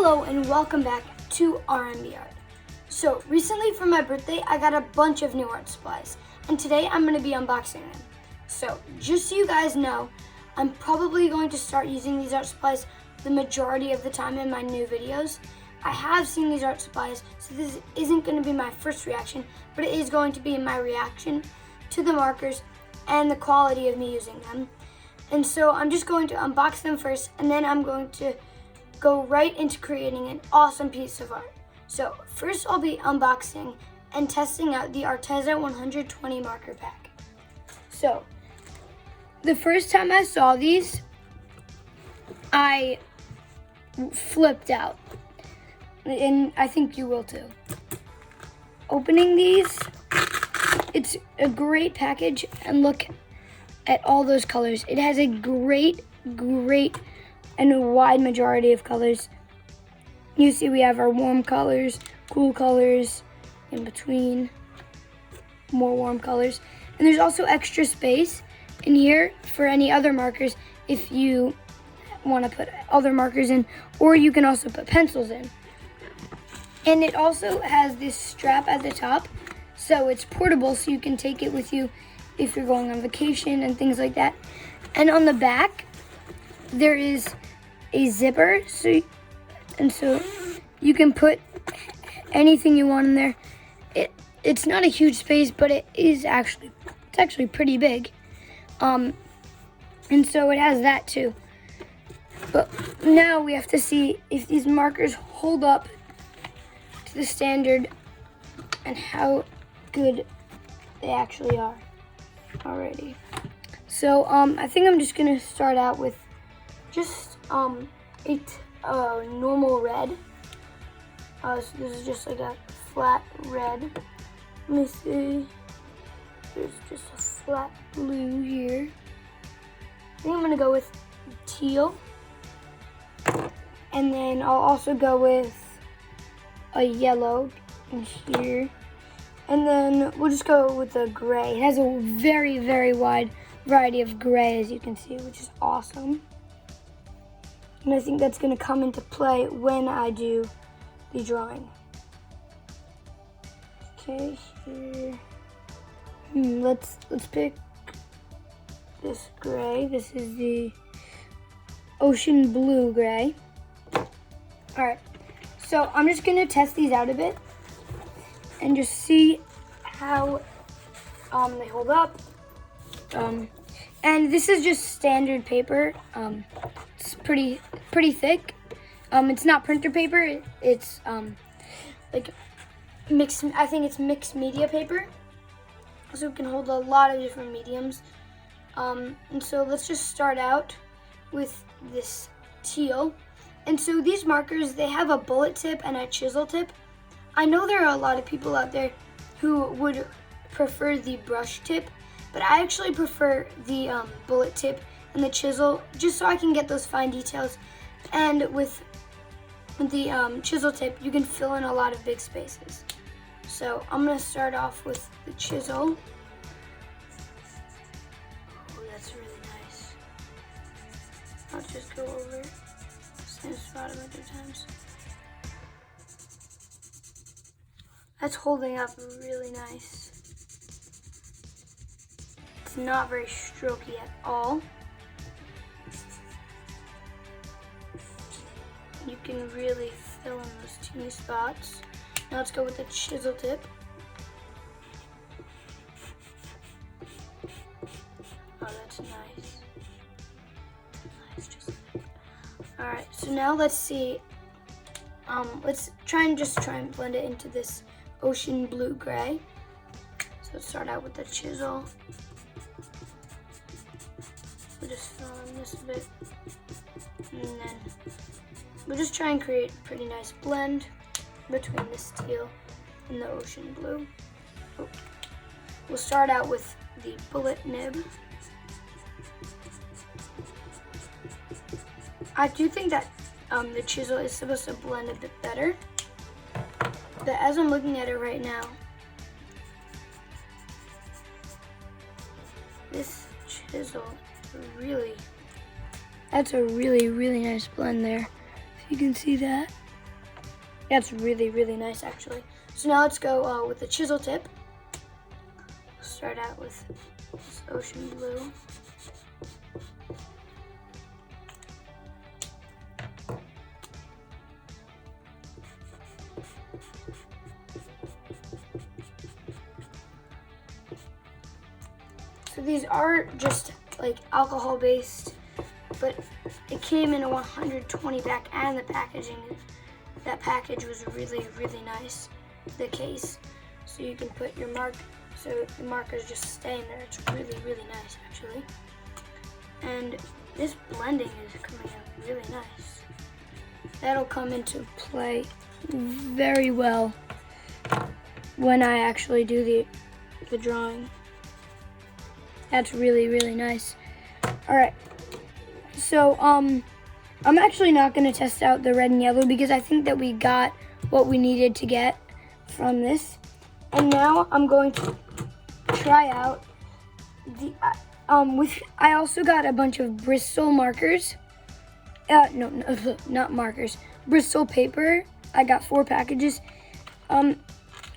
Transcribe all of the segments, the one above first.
Hello and welcome back to RMB Art. So recently for my birthday I got a bunch of new art supplies and today I'm going to be unboxing them. So just so you guys know, I'm probably going to start using these art supplies the majority of the time in my new videos. I have seen these art supplies, so this isn't going to be my first reaction, but it is going to be my reaction to the markers and the quality of me using them. And so I'm just going to unbox them first, and then I'm going to go right into creating an awesome piece of art. So first I'll be unboxing and testing out the Arteza 120 marker pack. So the first time I saw these, I flipped out. And I think you will too. Opening these, it's a great package, and look at all those colors. It has a great and a wide majority of colors. You see we have our warm colors, cool colors, in between, more warm colors. And there's also extra space in here for any other markers if you want to put other markers in, or you can also put pencils in. And it also has this strap at the top, so it's portable, so you can take it with you if you're going on vacation and things like that. And on the back, there is a zipper, so you can put anything you want in there. It's not a huge space, but it's actually pretty big. And so it has that too. But now we have to see if these markers hold up to the standard and how good they actually are already. So I think I'm just gonna start out with just a normal red. So this is just like a flat red. Let me see. There's just a flat blue here. I think I'm gonna go with teal. And then I'll also go with a yellow in here. And then we'll just go with a gray. It has a very wide variety of gray, as you can see, which is awesome. And I think that's gonna come into play when I do the drawing. Okay, here. Let's pick this gray. This is the ocean blue gray. All right, so I'm just gonna test these out a bit and just see how they hold up. And this is just standard paper. It's pretty thick. It's not printer paper. It's like mixed. I think it's mixed media paper, so it can hold a lot of different mediums. And so let's just start out with this teal. And so these markers, they have a bullet tip and a chisel tip. I know there are a lot of people out there who would prefer the brush tip, but I actually prefer the bullet tip and the chisel, just so I can get those fine details. And with the chisel tip, you can fill in a lot of big spaces. So I'm gonna start off with the chisel. Oh, that's really nice. I'll just go over same spot a bunch of times. That's holding up really nice. It's not very strokey at all. You can really fill in those teeny spots. Now let's go with the chisel tip. Oh, that's nice. Nice chisel tip. All right, so now let's see. Let's try and blend it into this ocean blue gray. So let's start out with the chisel. We'll just fill in this a bit, and then we'll just try and create a pretty nice blend between this teal and the ocean blue. Oh. We'll start out with the bullet nib. I do think that the chisel is supposed to blend a bit better, but as I'm looking at it right now, this chisel that's a really nice blend there. If you can see that. That's really, really nice actually. So now let's go with the chisel tip. Start out with this ocean blue. So these are just like alcohol based, but it came in a 120 pack, and the packaging, that package was really, really nice, the case. So you can put your mark, so the markers just stay in there. It's really, really nice actually. And this blending is coming out really nice. That'll come into play very well when I actually do the drawing. That's really, really nice. All right, so I'm actually not gonna test out the red and yellow because I think that we got what we needed to get from this. And now I'm going to try out the, I also got a bunch of Bristol markers. No, not markers, Bristol paper. I got 4 packages,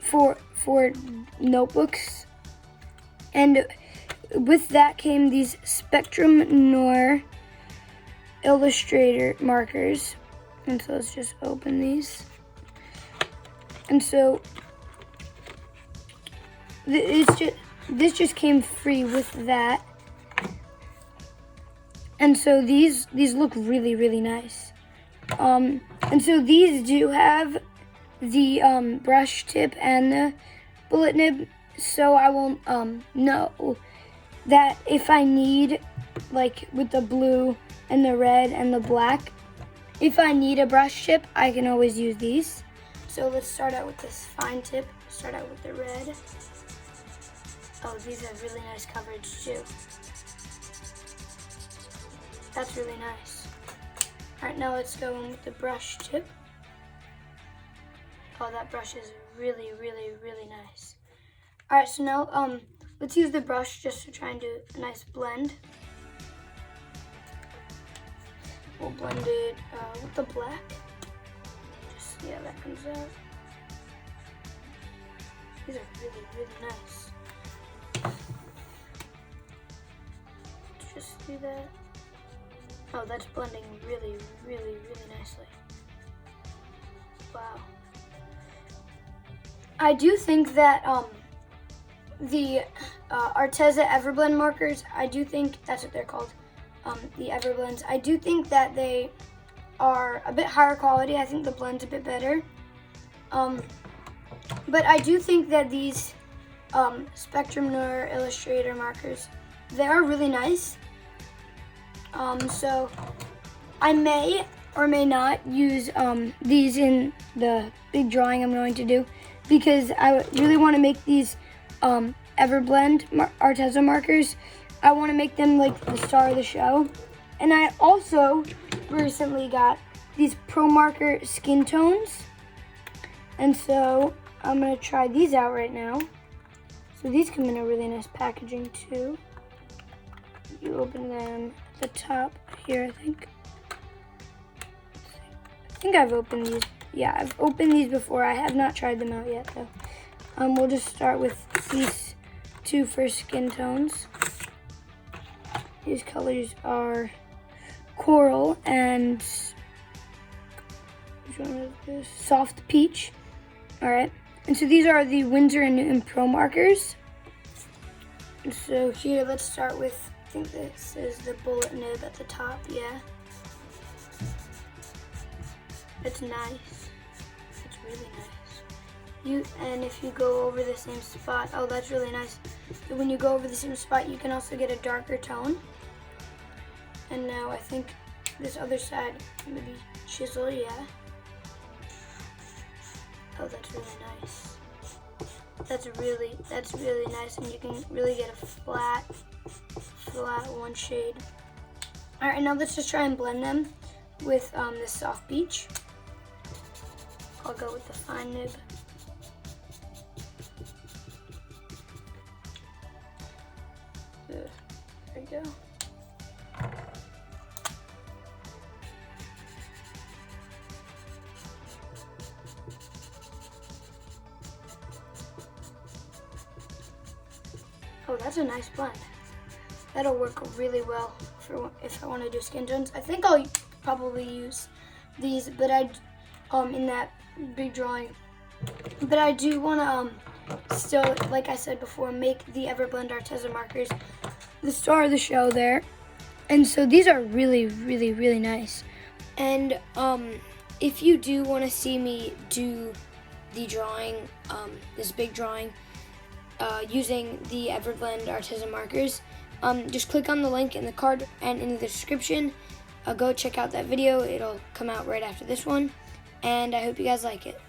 for notebooks. And with that came these Spectrum Noir Illustrator markers. And so let's just open these. And so this just came free with that. And so these look really, really nice. And so these do have the brush tip and the bullet nib. So I will know that if I need, like with the blue and the red and the black, if I need a brush tip, I can always use these. So let's start out with this fine tip. Start out with the red. Oh, these have really nice coverage too. That's really nice. All right, now let's go in with the brush tip. Oh, that brush is really, really, really nice. All right, so now let's use the brush just to try and do a nice blend. We'll blend it with the black. Just see how that comes out. These are really, really nice. Just do that. Oh, that's blending really, really, really nicely. Wow. I do think that the Arteza Everblend markers, I do think that's what they're called, the Everblends. I do think that they are a bit higher quality. I think the blend's a bit better. But I do think that these Spectrum Noir Illustrator markers, they are really nice. So I may or may not use these in the big drawing I'm going to do, because I really want to make these Everblend Arteza markers. I want to make them like the star of the show. And I also recently got these Pro Marker skin tones. And so I'm going to try these out right now. So these come in a really nice packaging too. You open them at the top here, I think. I think I've opened these. Yeah, I've opened these before. I have not tried them out yet though. We'll just start with these 2 first skin tones. These colors are coral and which one is this? Soft peach. All right, and so these are the Winsor & Newton Pro markers. And so here, let's start with, I think this is the bullet nib at the top. Yeah, it's nice. It's really nice. And if you go over the same spot, oh, that's really nice. So when you go over the same spot, you can also get a darker tone. And now I think this other side, maybe chisel, yeah. Oh, that's really nice. That's really nice, and you can really get a flat one shade. All right, now let's just try and blend them with this soft peach. I'll go with the fine nib. There we go. that's a nice blend. That'll work really well for if I want to do skin tones. I think I'll probably use these, but in that big drawing. But I do want to still, like I said before, make the Everblend Arteza markers the star of the show there. And so these are really, really, really nice. And if you do want to see me do the drawing, this big drawing, using the Everblend Arteza markers, just click on the link in the card and in the description. Go check out that video. It'll come out right after this one. And I hope you guys like it.